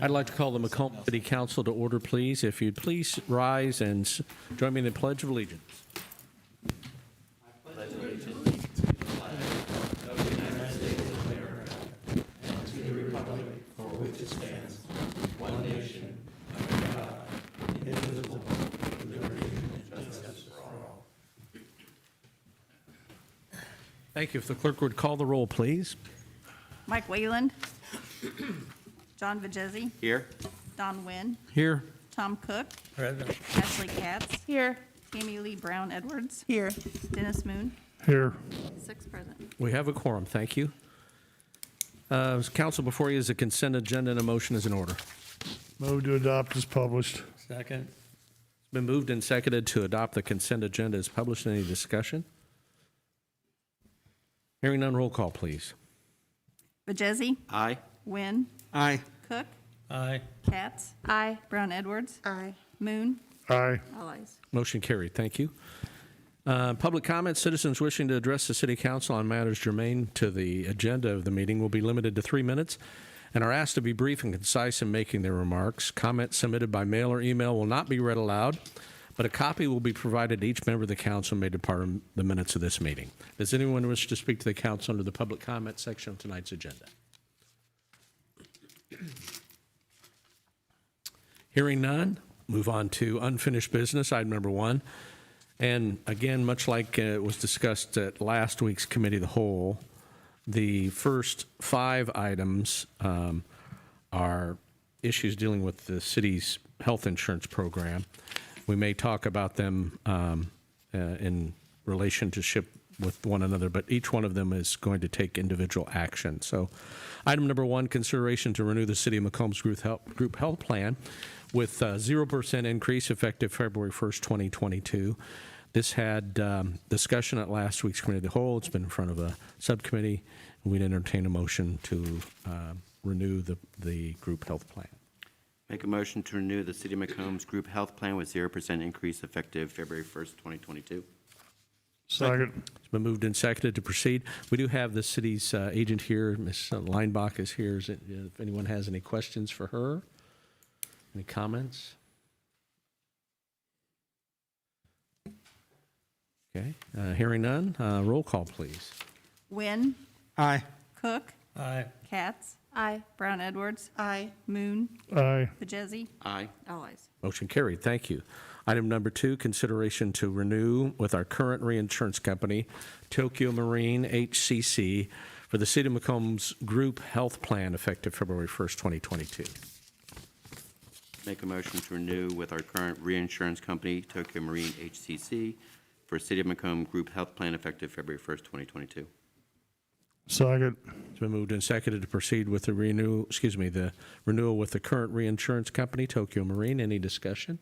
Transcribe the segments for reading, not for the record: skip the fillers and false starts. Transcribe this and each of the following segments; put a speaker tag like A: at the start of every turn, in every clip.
A: I'd like to call the Macomb City Council to order, please. If you'd please rise and join me in the Pledge of Allegiance. Thank you. If the clerk would call the roll, please.
B: Mike Wayland. John Vajezi.
C: Here.
B: Don Wynn.
A: Here.
B: Tom Cook.
D: Present.
B: Ashley Katz.
E: Here.
B: Tammy Lee Brown Edwards.
E: Here.
B: Dennis Moon.
D: Here.
B: 6 present.
A: We have a quorum. Thank you. Council, before you is a consent agenda and a motion is in order.
D: Move to adopt as published.
F: Second.
A: It's been moved and seconded to adopt the consent agenda as published. Any discussion? Hearing none, roll call, please.
B: Vajezi.
C: Aye.
B: Wynn.
C: Aye.
B: Cook.
F: Aye.
B: Katz.
E: Aye.
B: Brown Edwards.
E: Aye.
B: Moon.
D: Aye.
B: All ayes.
A: Motion carried. Thank you. Public comments. Citizens wishing to address the City Council on matters germane to the agenda of the meeting will be limited to 3 minutes and are asked to be brief and concise in making their remarks. Comments submitted by mail or email will not be read aloud, but a copy will be provided to each member of the council and made a part of the minutes of this meeting. Does anyone wish to speak to the council under the public comment section of tonight's agenda? Hearing none, move on to unfinished business, item number 1. And again, much like it was discussed at last week's Committee of the Whole, the first 5 items are issues dealing with the city's health insurance program. We may talk about them in relationship with one another, but each one of them is going to take individual action. So item number 1, consideration to renew the City of Macomb's group health plan with 0% increase effective February 1st, 2022. This had discussion at last week's Committee of the Whole. It's been in front of a subcommittee. We'd entertain a motion to renew the group health plan.
C: Make a motion to renew the City of Macomb's group health plan with 0% increase effective February 1st, 2022.
D: Second.
A: It's been moved and seconded to proceed. We do have the city's agent here. Ms. Leinbach is here. If anyone has any questions for her, any comments? Okay, hearing none, roll call, please.
B: Wynn.
C: Aye.
B: Cook.
F: Aye.
B: Katz.
E: Aye.
B: Brown Edwards.
E: Aye.
B: Moon.
D: Aye.
B: Vajezi.
C: Aye.
B: All ayes.
A: Motion carried. Thank you. Item number 2, consideration to renew with our current reinsurance company, Tokyo Marine HCC, for the City of Macomb's group health plan effective February 1st, 2022.
C: Make a motion to renew with our current reinsurance company, Tokyo Marine HCC, for City of Macomb group health plan effective February 1st, 2022.
D: Second.
A: It's been moved and seconded to proceed with the renewal with the current reinsurance company, Tokyo Marine. Any discussion?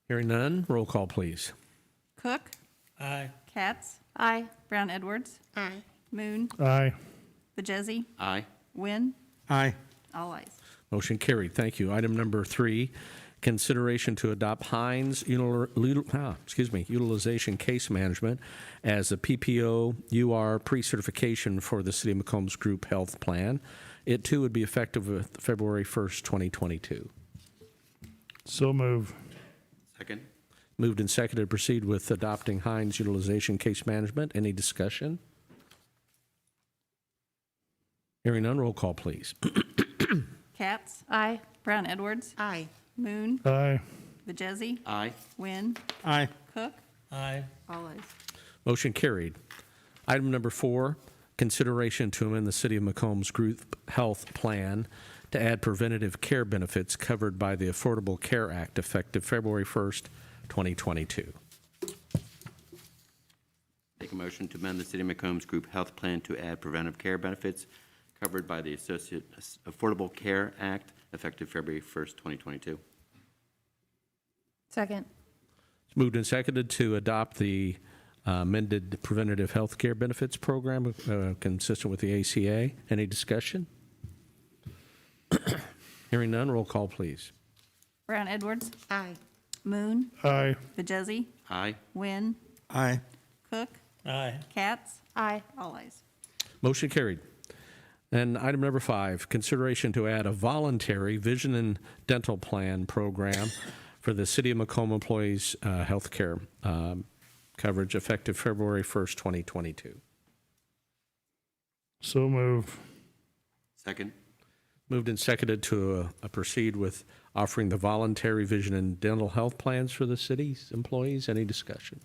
A: Hearing none, roll call, please.
B: Cook.
F: Aye.
B: Katz.
E: Aye.
B: Brown Edwards.
E: Aye.
B: Moon.
D: Aye.
B: Vajezi.
C: Aye.
B: Wynn.
C: Aye.
B: All ayes.
A: Motion carried. Thank you. Item number 3, consideration to adopt Hines utilization case management as a PPO UR pre-certification for the City of Macomb's group health plan. It too would be effective with February 1st, 2022.
D: So move.
C: Second.
A: Moved and seconded to proceed with adopting Hines utilization case management. Any discussion? Hearing none, roll call, please.
B: Katz.
E: Aye.
B: Brown Edwards.
E: Aye.
B: Moon.
D: Aye.
B: Vajezi.
C: Aye.
B: Wynn.
C: Aye.
B: Cook.
F: Aye.
B: All ayes.
A: Motion carried. Item number 4, consideration to amend the City of Macomb's group health plan to add preventative care benefits covered by the Affordable Care Act effective February 1st, 2022.
C: Make a motion to amend the City of Macomb's group health plan to add preventive care benefits covered by the Affordable Care Act effective February 1st, 2022.
E: Second.
A: It's moved and seconded to adopt the amended preventative health care benefits program consistent with the ACA. Any discussion? Hearing none, roll call, please.
B: Brown Edwards.
E: Aye.
B: Moon.
D: Aye.
B: Vajezi.
C: Aye.
B: Wynn.
D: Aye.
B: Cook.
F: Aye.
B: Katz.
E: Aye.
B: All ayes.
A: Motion carried. And item number 5, consideration to add a voluntary vision and dental plan program for the City of Macomb employees' health care coverage effective February 1st, 2022.
D: So move.
C: Second.
A: Moved and seconded to proceed with offering the voluntary vision and dental health plans for the city's employees. Any discussion?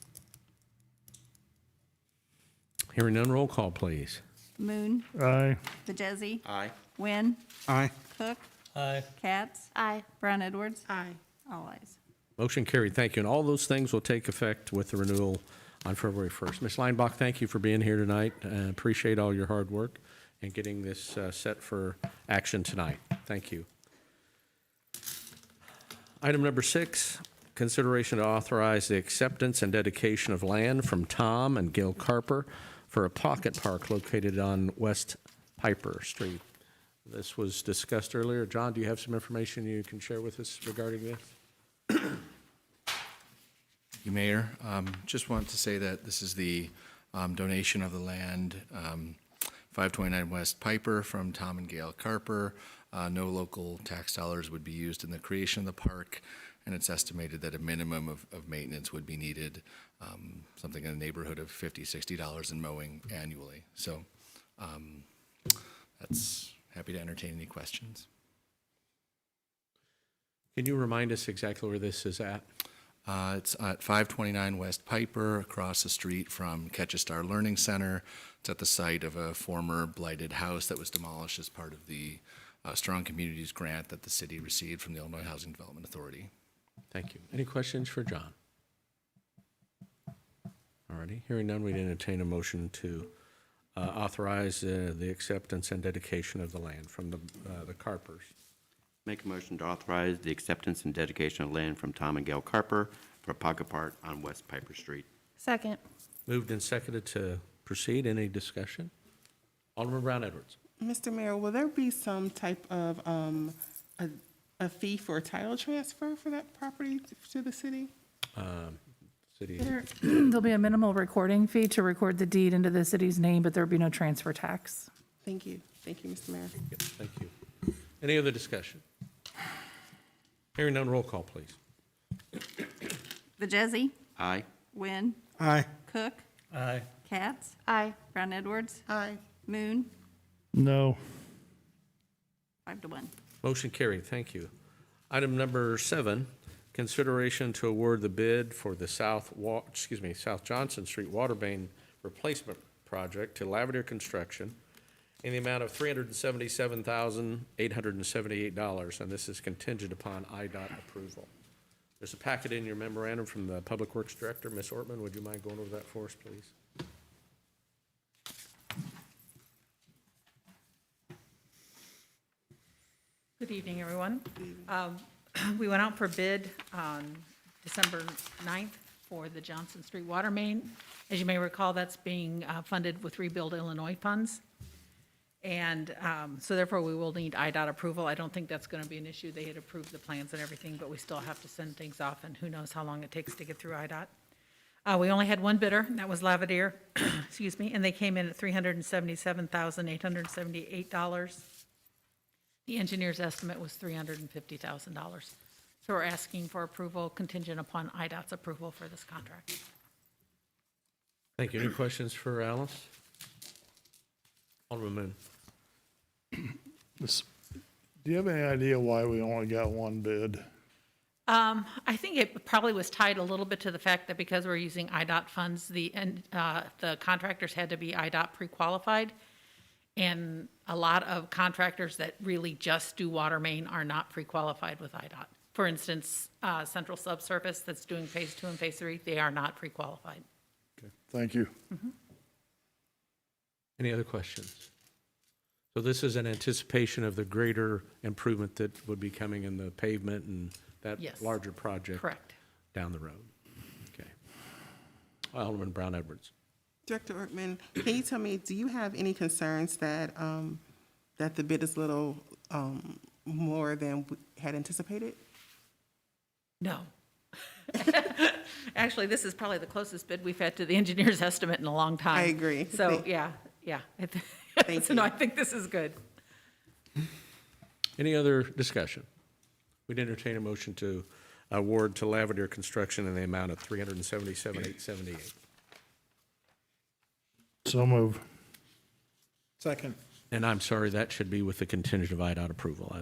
A: Hearing none, roll call, please.
B: Moon,
D: Aye.
B: Vajezzi,
C: Aye.
B: Wynn,
E: Aye.
B: Cook,
E: Aye.
B: Katz,
F: Aye.
B: Brown Edwards,
F: Aye.
B: all ayes.
A: Motion carried. Thank you. And all those things will take effect with the renewal on February 1st. Ms. Leinbach, thank you for being here tonight. Appreciate all your hard work and getting this set for action tonight. Thank you. Item number 6, consideration to authorize the acceptance and dedication of land from Tom and Gail Carper for a pocket park located on West Piper Street. This was discussed earlier. John, do you have some information you can share with us regarding this?
G: You, Mayor. Just want to say that this is the donation of the land, 529 West Piper from Tom and Gail Carper. No local tax dollars would be used in the creation of the park, and it's estimated that a minimum of maintenance would be needed, something in the neighborhood of $50, $60 in mowing annually. So that's happy to entertain any questions.
A: Can you remind us exactly where this is at?
G: It's at 529 West Piper, across the street from Catch a Star Learning Center. It's at the site of a former blighted house that was demolished as part of the Strong Communities grant that the city received from the Illinois Housing Development Authority.
A: Thank you. Any questions for John? All righty. Hearing none, we'd entertain a motion to authorize the acceptance and dedication of the land from the Carpers.
C: Make a motion to authorize the acceptance and dedication of land from Tom and Gail Carper for a pocket park on West Piper Street.
F: Second.
A: Moved and seconded to proceed. Any discussion? Alderman Brown Edwards.
E: Mr. Mayor, will there be some type of a fee for a title transfer for that property to the city?
A: City.
H: There'll be a minimal recording fee to record the deed into the city's name, but there'll be no transfer tax.
E: Thank you. Thank you, Mr. Mayor.
A: Yep, thank you. Any other discussion? Hearing none, roll call, please.
B: Vajezzi,
C: Aye.
B: Wynn,
E: Aye.
B: Cook,
E: Aye.
B: Katz,
F: Aye.
B: Brown Edwards,
E: Aye.
B: Moon,
D: No.
B: 5-1.
A: Motion carried. Thank you. Item number 7, consideration to award the bid for the South Johnson Street water main replacement project to Lavender Construction in the amount of $377,878, and this is contingent upon IDOT approval. There's a packet in your memorandum from the Public Works Director. Ms. Ortman, would you mind going over that for us, please?
I: Good evening, everyone. We went out for bid on December 9th for the Johnson Street water main. As you may recall, that's being funded with Rebuild Illinois funds. And so therefore, we will need IDOT approval. I don't think that's going to be an issue. They had approved the plans and everything, but we still have to send things off, and who knows how long it takes to get through IDOT. We only had one bidder, and that was Lavadier, excuse me, and they came in at $377,878. The engineer's estimate was $350,000. So we're asking for approval contingent upon IDOT's approval for this contract.
A: Thank you. Any questions for Alice? Alderman Moon.
D: Do you have any idea why we only got one bid?
I: I think it probably was tied a little bit to the fact that because we're using IDOT funds, the contractors had to be IDOT pre-qualified. And a lot of contractors that really just do water main are not pre-qualified with IDOT. For instance, Central Subsurface that's doing phase 2 and phase 3, they are not pre-qualified.
D: Okay, thank you.
A: Any other questions? So this is an anticipation of the greater improvement that would be coming in the pavement and that
I: Yes.
A: larger project
I: Correct.
A: down the road. Okay. Alderman Brown Edwards.
E: Director Ortman, can you tell me, do you have any concerns that that the bid is a little more than we had anticipated?
I: No. Actually, this is probably the closest bid we've had to the engineer's estimate in a long time.
E: I agree.
I: So, yeah.
E: Thank
I: So no,
E: you.
I: I think this is good.
A: Any other discussion? We'd entertain a motion to award to Lavender Construction in the amount of $377,878.
D: So move. Second.
A: And I'm sorry, that should be with the contingent of IDOT approval,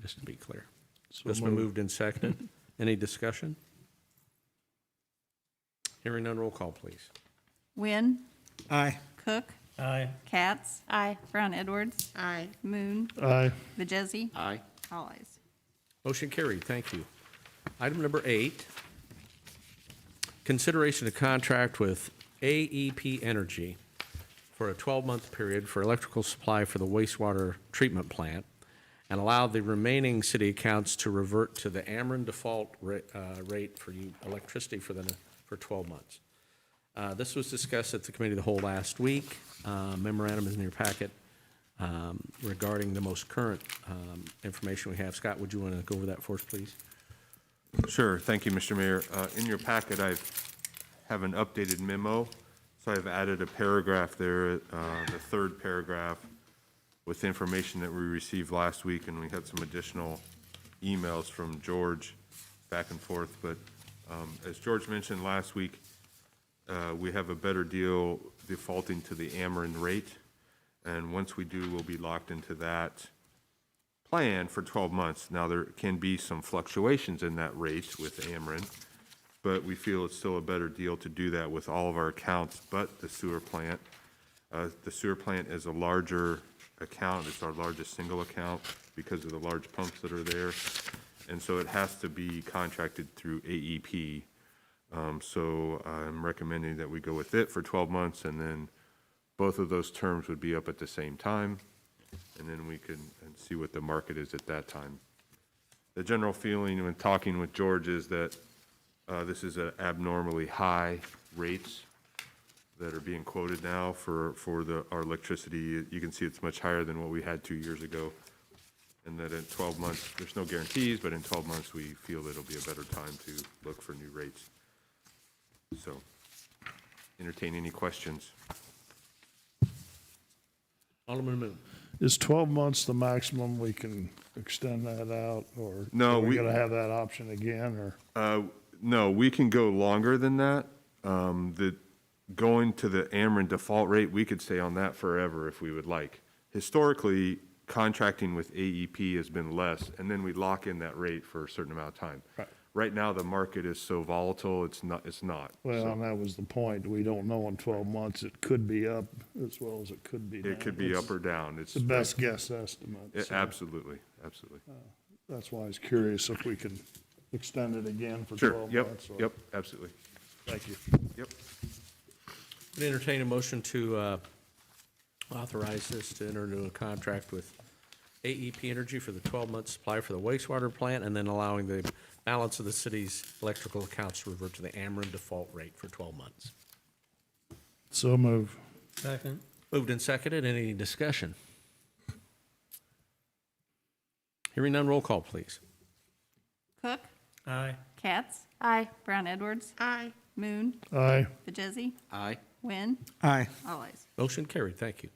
A: just to be clear.
D: So
A: It's been moved and seconded. Any discussion? Hearing none, roll call, please.
B: Wynn,
D: Aye.
B: Cook,
D: Aye.
B: Katz,
I: Aye.
B: Brown Edwards,
E: Aye.
B: Moon,
D: Aye.
B: Vajezzi,
C: Aye.
B: all ayes.
A: Motion carried, thank you. Item number 8, consideration of contract with AEP Energy for a 12-month period for electrical supply for the wastewater treatment plant, and allow the remaining city accounts to revert to the Ameren default rate for electricity for 12 months. This was discussed at the committee of the whole last week. Memorandum is in your packet regarding the most current information we have. Scott, would you want to go over that for us, please?
F: Sure. Thank you, Mr. Mayor. In your packet, I have an updated memo. So I've added a paragraph there, the third paragraph, with information that we received last week, and we had some additional emails from George back and forth. But as George mentioned last week, we have a better deal defaulting to the Ameren rate. And once we do, we'll be locked into that plan for 12 months. Now, there can be some fluctuations in that rate with Ameren, but we feel it's still a better deal to do that with all of our accounts but the sewer plant. The sewer plant is a larger account. It's our largest single account because of the large pumps that are there. And so it has to be contracted through AEP. So I'm recommending that we go with it for 12 months, and then both of those terms would be up at the same time, and then we can see what the market is at that time. The general feeling when talking with George is that this is an abnormally high rates that are being quoted now for our electricity. You can see it's much higher than what we had 2 years ago. And that in 12 months, there's no guarantees, but in 12 months, we feel it'll be a better time to look for new rates. So, entertain any questions.
A: Alderman Moon.
D: Is 12 months the maximum we can extend that out, or
F: No,
D: are we
F: we-
D: gonna have that option again, or?
F: No, we can go longer than that. Going to the Ameren default rate, we could stay on that forever if we would like. Historically, contracting with AEP has been less, and then we lock in that rate for a certain amount of time.
D: Right.
F: Right now, the market is so volatile, it's not.
D: Well,
F: So
D: and that was the point. We don't know in 12 months. It could be up as well as it could be down.
F: it could be
D: It's
F: up or down. It's
D: the best guess estimate. so
F: Absolutely, absolutely.
D: That's why I was curious if we could extend it again for
F: Sure,
D: 12
F: yep,
D: months. or-
F: yep, absolutely.
D: Thank you.
F: Yep.
A: Would entertain a motion to authorize this to enter into a contract with AEP Energy for the 12-month supply for the wastewater plant, and then allowing the balance of the city's electrical accounts to revert to the Ameren default rate for 12 months.
D: So move.
A: Second. Moved and seconded. Any discussion? Hearing none, roll call, please.
B: Cook,
A: Aye.
B: Katz,
I: Aye.
B: Brown Edwards,
E: Aye.
B: Moon,
D: Aye.
B: Vajezzi,
C: Aye.
B: Wynn,
D: Aye.
B: all ayes.
A: Motion carried. Thank you.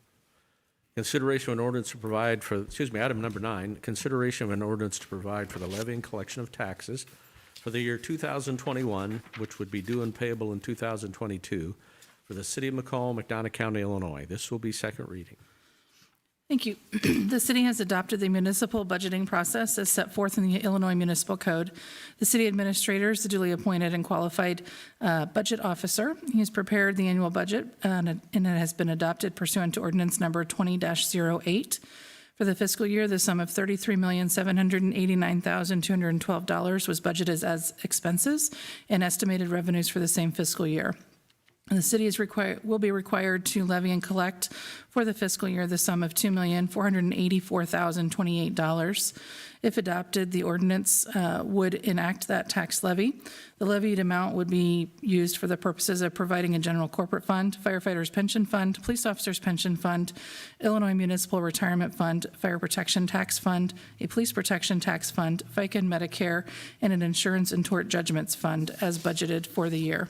A: Consideration of an ordinance to provide for, item number 9, consideration of an ordinance to provide for the levy and collection of taxes for the year 2021, which would be due and payable in 2022 for the city of Macomb, McDonough County, Illinois. This will be second reading.
H: Thank you. The city has adopted the municipal budgeting process as set forth in the Illinois Municipal Code. The city administrator is the duly appointed and qualified budget officer. He has prepared the annual budget, and it has been adopted pursuant to ordinance number 20-08. For the fiscal year, the sum of $33,789,212 was budgeted as expenses and estimated revenues for the same fiscal year. And the city will be required to levy and collect for the fiscal year the sum of $2,484,028. If adopted, the ordinance would enact that tax levy. The levied amount would be used for the purposes of providing a general corporate fund, firefighters' pension fund, police officers' pension fund, Illinois Municipal Retirement Fund, fire protection tax fund, a police protection tax fund, FICA and Medicare, and an insurance and tort judgments fund as budgeted for the year.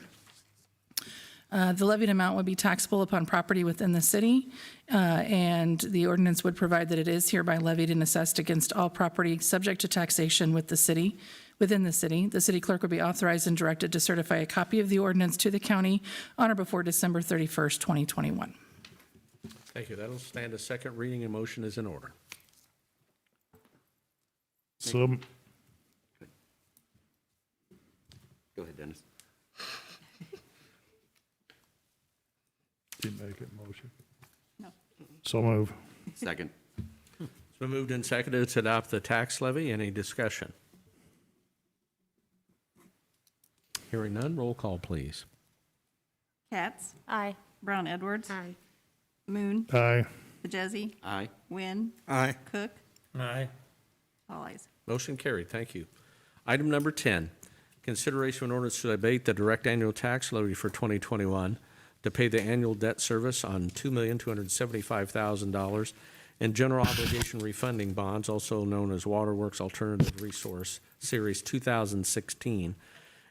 H: The levied amount would be taxable upon property within the city, and the ordinance would provide that it is hereby levied and assessed against all property subject to taxation within the city. The city clerk would be authorized and directed to certify a copy of the ordinance to the county on or before December 31st, 2021.
A: Thank you. That'll stand a second reading, and motion is in order.
D: So,
C: Go ahead, Dennis.
D: did you make it motion?
B: No.
D: So move.
C: Second.
A: It's been moved and seconded to adopt the tax levy. Any discussion? Hearing none, roll call, please.
B: Katz,
I: Aye.
B: Brown Edwards,
I: Aye.
B: Moon,
D: Aye.
B: Majesi,
C: Aye.
B: Wynn,
D: Aye.
B: Cook,
A: Aye.
B: all ayes.
A: Motion carried. Thank you. Item number 10, consideration of an ordinance to abate the direct annual tax levy for 2021 to pay the annual debt service on $2,275,000 in general obligation refunding bonds, also known as Waterworks Alternative Resource Series 2016,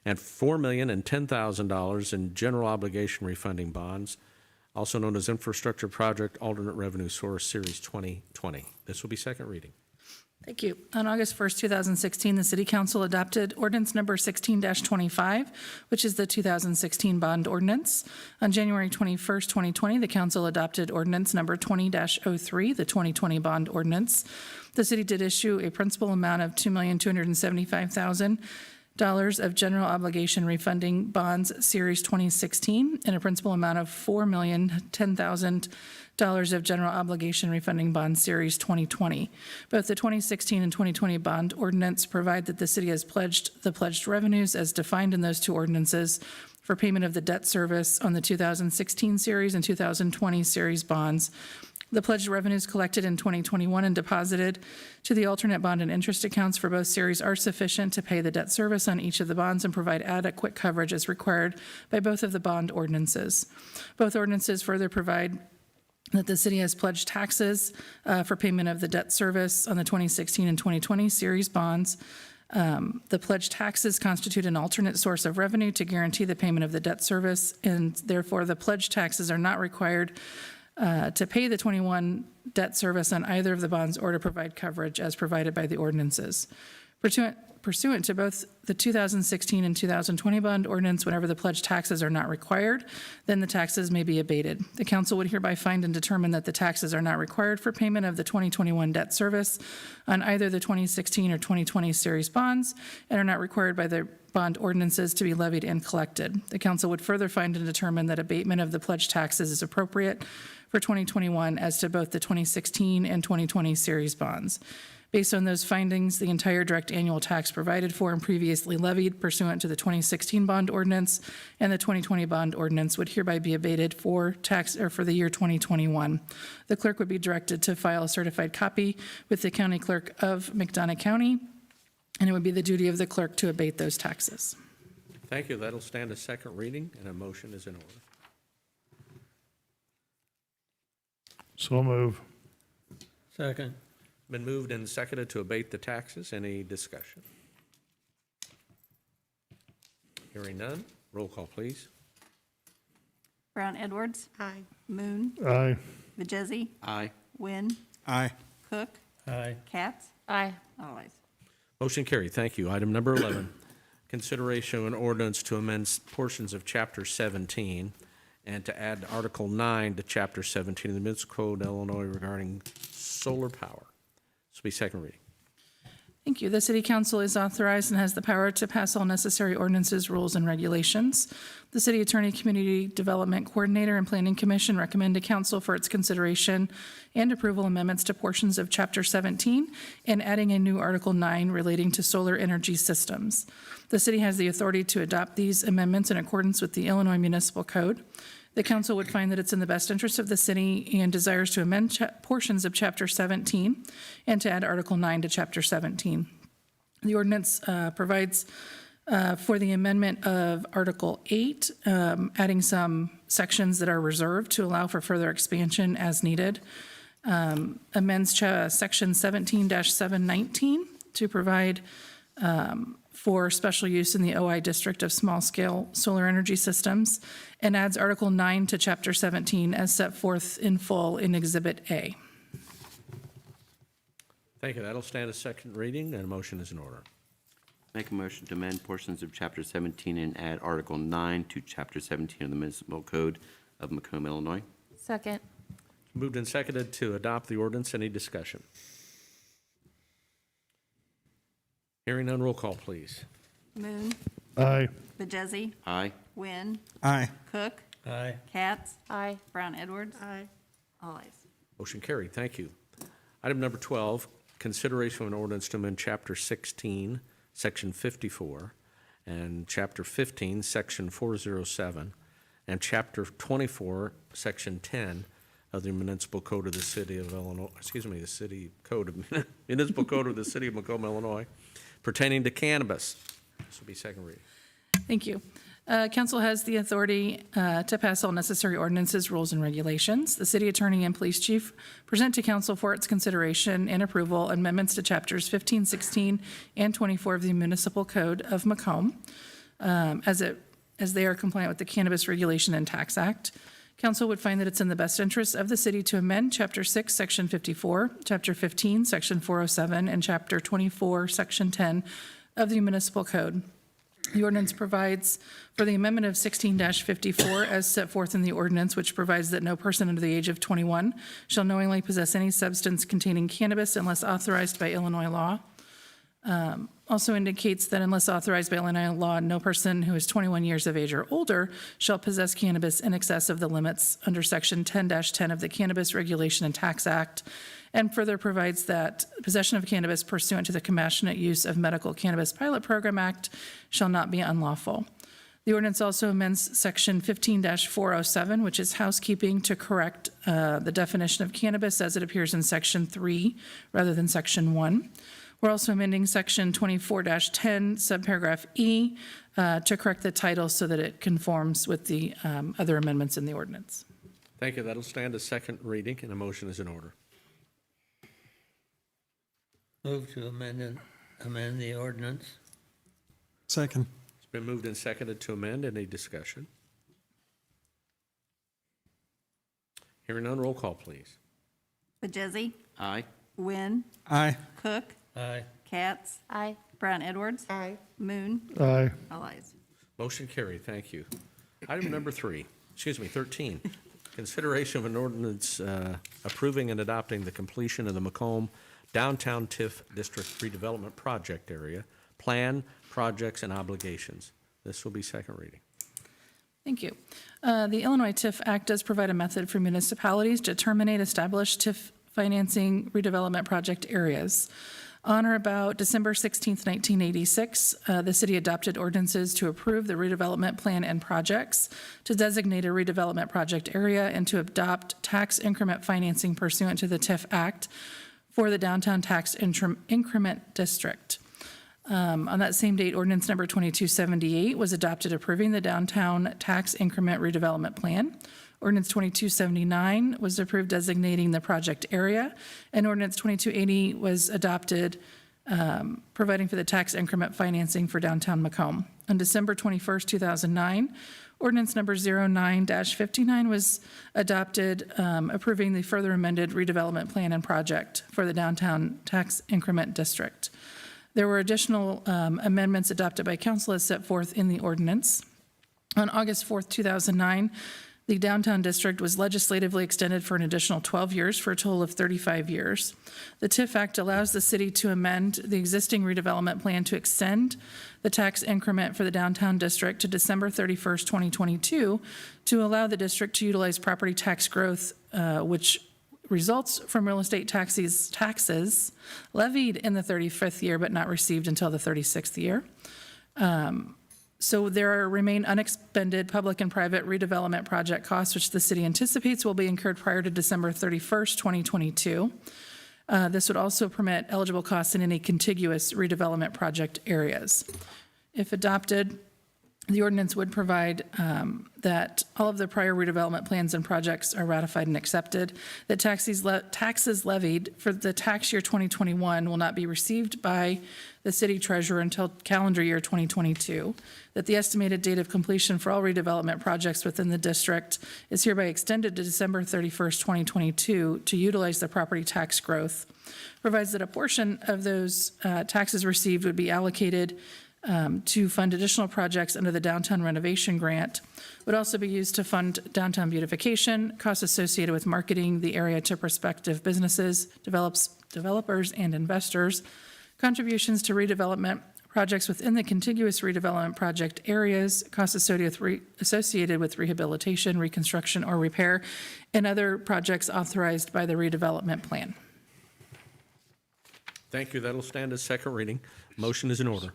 A: and $4,010,000 in general obligation refunding bonds, also known as Infrastructure Project Alternate Revenue Source Series 2020. This will be second reading.
H: Thank you. On August 1st, 2016, the City Council adopted ordinance number 16-25, which is the 2016 bond ordinance. On January 21st, 2020, the council adopted ordinance number 20-03, the 2020 bond ordinance. The city did issue a principal amount of $2,275,000 of general obligation refunding bonds, Series 2016, and a principal amount of $4,010,000 of general obligation refunding bonds, Series 2020. Both the 2016 and 2020 bond ordinance provide that the city has pledged the pledged revenues as defined in those two ordinances for payment of the debt service on the 2016 series and 2020 series bonds. The pledged revenues collected in 2021 and deposited to the alternate bond and interest accounts for both series are sufficient to pay the debt service on each of the bonds and provide adequate coverage as required by both of the bond ordinances. Both ordinances further provide that the city has pledged taxes for payment of the debt service on the 2016 and 2020 series bonds. The pledged taxes constitute an alternate source of revenue to guarantee the payment of the debt service, and therefore the pledged taxes are not required to pay the 21 debt service on either of the bonds or to provide coverage as provided by the ordinances. Pursuant to both the 2016 and 2020 bond ordinance, whenever the pledged taxes are not required, then the taxes may be abated. The council would hereby find and determine that the taxes are not required for payment of the 2021 debt service on either the 2016 or 2020 series bonds and are not required by the bond ordinances to be levied and collected. The council would further find and determine that abatement of the pledged taxes is appropriate for 2021 as to both the 2016 and 2020 series bonds. Based on those findings, the entire direct annual tax provided for and previously levied pursuant to the 2016 bond ordinance and the 2020 bond ordinance would hereby be abated for the year 2021. The clerk would be directed to file a certified copy with the county clerk of McDonough County, and it would be the duty of the clerk to abate those taxes.
A: Thank you. That'll stand a second reading, and a motion is in order.
D: So move.
A: Second. Been moved and seconded to abate the taxes. Any discussion? Hearing none, roll call, please.
B: Brown Edwards,
E: Aye.
B: Moon,
D: Aye.
B: Majesi,
C: Aye.
B: Wynn,
D: Aye.
B: Cook,
A: Aye.
B: Katz,
I: Aye.
B: all ayes.
A: Motion carried. Thank you. Item number 11, consideration of an ordinance to amend portions of Chapter 17 and to add Article 9 to Chapter 17 of the Municipal Code, Illinois, regarding solar power. This will be second reading.
H: Thank you. The City Council is authorized and has the power to pass all necessary ordinances, rules, and regulations. The City Attorney, Community Development Coordinator, and Planning Commission recommend to Council for its consideration and approval amendments to portions of Chapter 17 and adding a new Article 9 relating to solar energy systems. The City has the authority to adopt these amendments in accordance with the Illinois Municipal Code. The council would find that it's in the best interest of the city and desires to amend portions of Chapter 17 and to add Article 9 to Chapter 17. The ordinance provides for the amendment of Article 8, adding some sections that are reserved to allow for further expansion as needed. Amends Section 17-719 to provide for special use in the OI district of small-scale solar energy systems, and adds Article 9 to Chapter 17 as set forth in full in Exhibit A.
A: Thank you. That'll stand a second reading, and a motion is in order.
C: Make a motion to amend portions of Chapter 17 and add Article 9 to Chapter 17 of the Municipal Code of Macomb, Illinois.
J: Second.
A: Moved and seconded to adopt the ordinance. Any discussion? Hearing none, roll call, please.
B: Moon,
D: Aye.
B: Bejezy,
C: Aye.
B: Wynn,
K: Aye.
B: Cook,
K: Aye.
B: Katz,
J: Aye.
B: Brown Edwards. Aye. All ayes.
A: Motion carried. Thank you. Item number 12, consideration of an ordinance to amend Chapter 16, Section 54, and Chapter 15, Section 407, and Chapter 24, Section 10 of the Municipal Code of the City of Illinois, the City Code of, Municipal Code of the City of Macomb, Illinois, pertaining to cannabis. This will be second reading.
H: Thank you. Council has the authority to pass all necessary ordinances, rules, and regulations. The city attorney and police chief present to council for its consideration and approval amendments to chapters 15, 16, and 24 of the Municipal Code of Macomb, as they are compliant with the Cannabis Regulation and Tax Act. Council would find that it's in the best interest of the city to amend Chapter 6, Section 54, Chapter 15, Section 407, and Chapter 24, Section 10 of the Municipal Code. The ordinance provides for the amendment of 16-54 as set forth in the ordinance, which provides that no person under the age of 21 shall knowingly possess any substance containing cannabis unless authorized by Illinois law. Also indicates that unless authorized by Illinois law, no person who is 21 years of age or older shall possess cannabis in excess of the limits under Section 10-10 of the Cannabis Regulation and Tax Act, and further provides that possession of cannabis pursuant to the Compassionate Use of Medical Cannabis Pilot Program Act shall not be unlawful. The ordinance also amends Section 15-407, which is housekeeping, to correct the definition of cannabis as it appears in Section 3 rather than Section 1. We're also amending Section 24-10, subparagraph E, to correct the title so that it conforms with the other amendments in the ordinance.
A: Thank you. That'll stand a second reading, and a motion is in order.
K: Move to amend the ordinance.
L: Second.
A: It's been moved and seconded to amend. Any discussion? Hearing none, roll call, please.
B: Bejezy,
C: Aye.
B: Wynn,
L: Aye.
B: Cook,
K: Aye.
B: Katz,
J: Aye.
B: Brown Edwards.
E: Aye.
B: Moon,
D: Aye.
B: all ayes.
A: Motion carried. Thank you. Item number 13. Consideration of an ordinance approving and adopting the completion of the Macomb Downtown Tiff District Redevelopment Project Area, plan, projects, and obligations. This will be second reading.
H: Thank you. The Illinois TIF Act does provide a method for municipalities to terminate established TIF financing redevelopment project areas. On or about December 16th, 1986, the city adopted ordinances to approve the redevelopment plan and projects, to designate a redevelopment project area, and to adopt tax increment financing pursuant to the TIF Act for the downtown tax increment district. On that same date, ordinance number 2278 was adopted approving the downtown tax increment redevelopment plan. Ordinance 2279 was approved designating the project area, and ordinance 2280 was adopted providing for the tax increment financing for downtown Macomb. On December 21st, 2009, ordinance number 09-59 was adopted approving the further amended redevelopment plan and project for the downtown tax increment district. There were additional amendments adopted by council as set forth in the ordinance. On August 4th, 2009, the downtown district was legislatively extended for an additional 12 years for a total of 35 years. The TIF Act allows the city to amend the existing redevelopment plan to extend the tax increment for the downtown district to December 31st, 2022, to allow the district to utilize property tax growth, which results from real estate taxes levied in the 35th year but not received until the 36th year. So there remain unexpended public and private redevelopment project costs, which the city anticipates will be incurred prior to December 31st, 2022. This would also permit eligible costs in any contiguous redevelopment project areas. If adopted, The ordinance would provide that all of the prior redevelopment plans and projects are ratified and accepted, that taxes levied for the tax year 2021 will not be received by the city treasurer until calendar year 2022, that the estimated date of completion for all redevelopment projects within the district is hereby extended to December 31st, 2022 to utilize the property tax growth, provides that a portion of those taxes received would be allocated to fund additional projects under the downtown renovation grant, would also be used to fund downtown beautification, costs associated with marketing the area to prospective businesses, developers, and investors, contributions to redevelopment projects within the contiguous redevelopment project areas, costs associated with rehabilitation, reconstruction, or repair, and other projects authorized by the redevelopment plan.
A: Thank you. That'll stand as second reading. Motion is in order.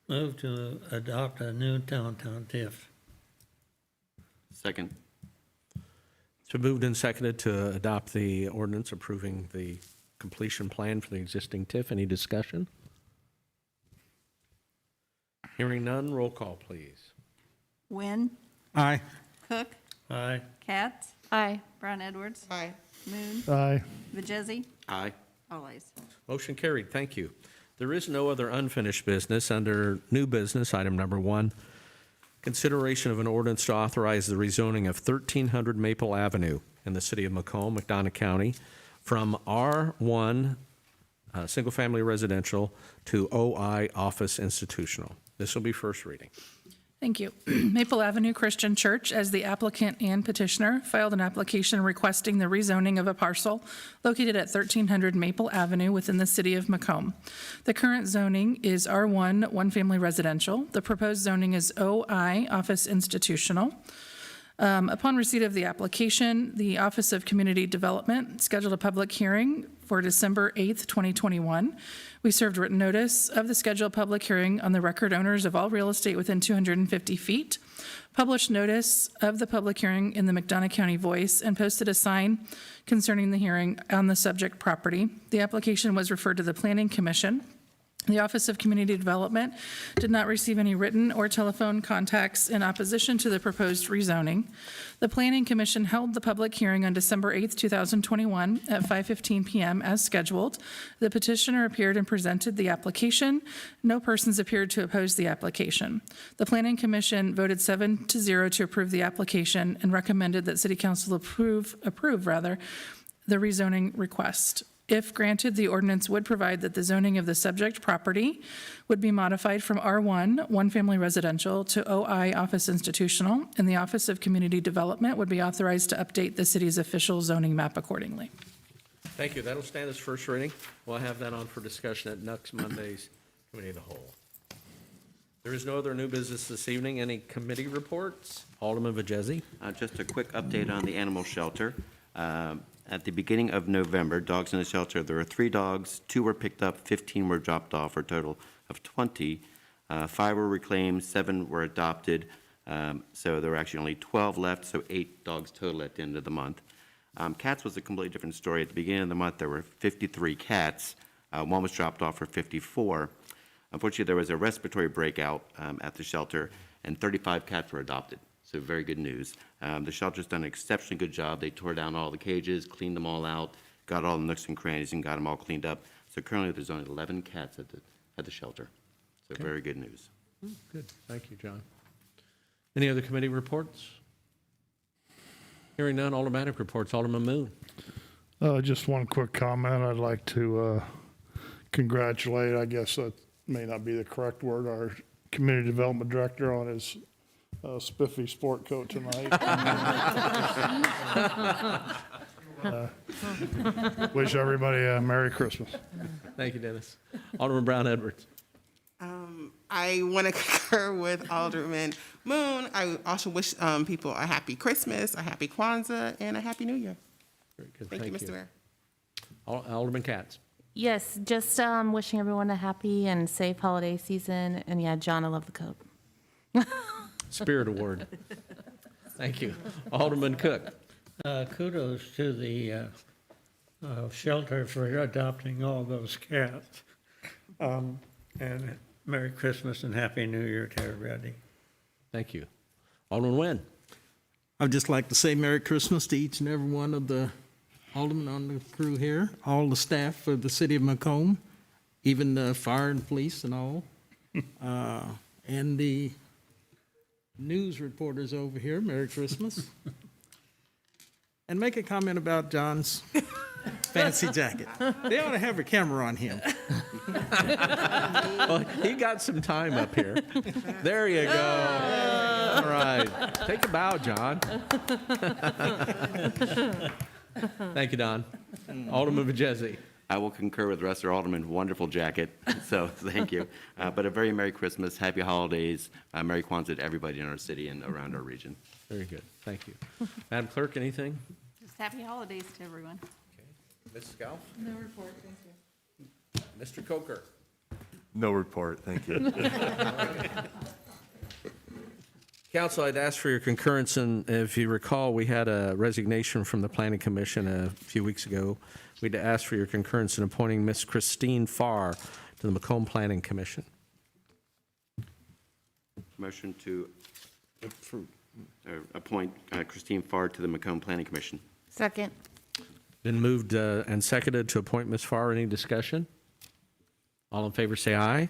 K: Move to adopt a new downtown Tiff.
C: Second.
A: It's been moved and seconded to adopt the ordinance approving the completion plan for the existing TIF. Any discussion? Hearing none, roll call, please.
B: Wynn,
L: Aye.
B: Cook,
K: Aye.
B: Katz,
I: Aye.
B: Brown Edwards,
E: Aye.
B: Moon,
D: Aye.
B: Vajezzi,
C: Aye.
B: all ayes.
A: Motion carried. Thank you. There is no other unfinished business. Under new business, item number 1, consideration of an ordinance to authorize the rezoning of 1300 Maple Avenue in the city of Macomb, McDonough County, from R1 single-family residential to OI office institutional. This will be first reading.
H: Thank you. Maple Avenue Christian Church, as the applicant and petitioner, filed an application requesting the rezoning of a parcel located at 1300 Maple Avenue within the city of Macomb. The current zoning is R1 one-family residential. The proposed zoning is OI office institutional. Upon receipt of the application, the Office of Community Development scheduled a public hearing for December 8th, 2021. We served written notice of the scheduled public hearing on the record owners of all real estate within 250 feet, published notice of the public hearing in the McDonough County Voice, and posted a sign concerning the hearing on the subject property. The application was referred to the Planning Commission. The Office of Community Development did not receive any written or telephone contacts in opposition to the proposed rezoning. The Planning Commission held the public hearing on December 8th, 2021 at 5:15 p.m. as scheduled. The petitioner appeared and presented the application. No persons appeared to oppose the application. The Planning Commission voted 7-0 to approve the application and recommended that City Council approve the rezoning request. If granted, the ordinance would provide that the zoning of the subject property would be modified from R1, one-family residential, to OI office institutional, and the Office of Community Development would be authorized to update the city's official zoning map accordingly.
A: Thank you. That'll stand as first reading. We'll have that on for discussion at next Monday's Committee of the Whole. There is no other new business this evening. Any committee reports? Alderman Vajezzi.
C: Just a quick update on the animal shelter. At the beginning of November, dogs in the shelter, there were 3 dogs, 2 were picked up, 15 were dropped off, for a total of 20. 5 were reclaimed, 7 were adopted, so there were actually only 12 left, so 8 dogs total at the end of the month. Cats was a completely different story. At the beginning of the month, there were 53 cats. 1 was dropped off for 54. Unfortunately, there was a respiratory breakout at the shelter, and 35 cats were adopted. So very good news. The shelter's done an exceptionally good job. They tore down all the cages, cleaned them all out, got all the nooks and crannies, and got them all cleaned up. So currently, there's only 11 cats at the shelter. So very good news.
A: Good. Thank you, John. Any other committee reports? Hearing none, aldermanic reports. Alderman Moon.
D: Just one quick comment. I'd like to congratulate, I guess that may not be the correct word, our community development director on his spiffy sport coat tonight. Wish everybody a Merry Christmas.
A: Thank you, Dennis. Alderman Brown Edwards.
E: I want to concur with Alderman Moon. I also wish people a happy Christmas, a happy Kwanzaa, and a happy New Year.
A: Very good.
E: Thank you, Mr. Mayor.
A: Alderman Katz.
J: Yes, just wishing everyone a happy and safe holiday season. And yeah, John, I love the coat.
A: Spirit Award. Thank you. Alderman Cook.
K: Kudos to the shelter for adopting all those cats. And Merry Christmas and Happy New Year to everybody.
A: Thank you. Alderman Nguyen.
L: I'd just like to say Merry Christmas to each and every one of the aldermen on the crew here, all the staff of the city of Macomb, even the fire and police and all, and the news reporters over here, Merry Christmas. And make a comment about John's fancy jacket. They ought to have a camera on him.
A: Well, he got some time up here. There you go. All right. Take a bow, John. Thank you, Don. Alderman Vajezzi.
C: I will concur with the rest of our aldermen. Wonderful jacket, so thank you. But a very Merry Christmas, Happy Holidays, Merry Kwanzaa to everybody in our city and around our region.
A: Very good. Thank you. Madam Clerk, anything?
B: Just happy holidays to everyone.
A: Mrs. Goff? No report, thank you. Mr. Coker?
F: No report, thank you.
A: Council, I'd ask for your concurrence, and if you recall, we had a resignation from the Planning Commission a few weeks ago. We'd ask for your concurrence in appointing Miss Christine Farr to the Macomb Planning Commission.
C: Motion to appoint Christine Farr to the Macomb Planning Commission.
J: Second.
A: Been moved and seconded to appoint Ms. Farr. Any discussion? All in favor, say aye.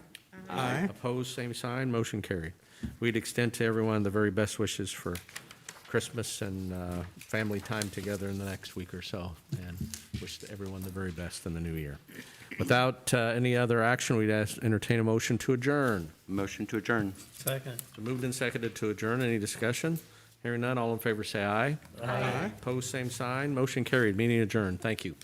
L: Aye.
A: Opposed, same sign. Motion carried. We'd extend to everyone the very best wishes for Christmas and family time together in the next week or so, and wish everyone the very best in the new year. Without any other action, we'd entertain a motion to adjourn.
C: Motion to adjourn.
K: Second.
A: So moved and seconded to adjourn. Any discussion? Hearing none, all in favor say aye. Aye. Opposed, same sign. Motion carried. Meeting adjourned. Thank you.